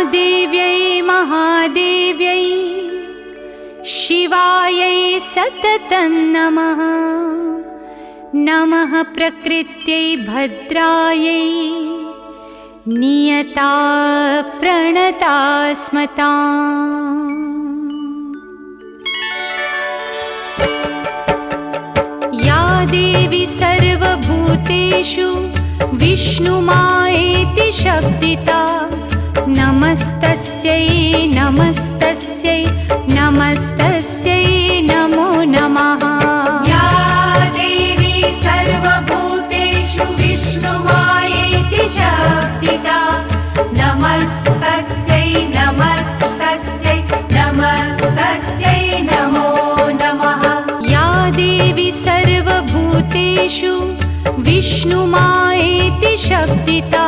देव्यै महादेव्यै शिवायै सततं नमः। नमः प्रकृत्यै भद्रायै नियता प्रणता स्मताम्। या देवी सर्वभूतेषु विष्णुमायेति शब्दिता नमस्तस्यै नमस्तस्यै नमस्तस्यै नमो नमः। या देवी सर्वभूतेषु विष्णुमायेति शब्दिता नमस्तस्यै नमस्तस्यै नमस्तस्यै नमो नमः। या देवी सर्वभूतेषु विष्णुमायेति शब्दिता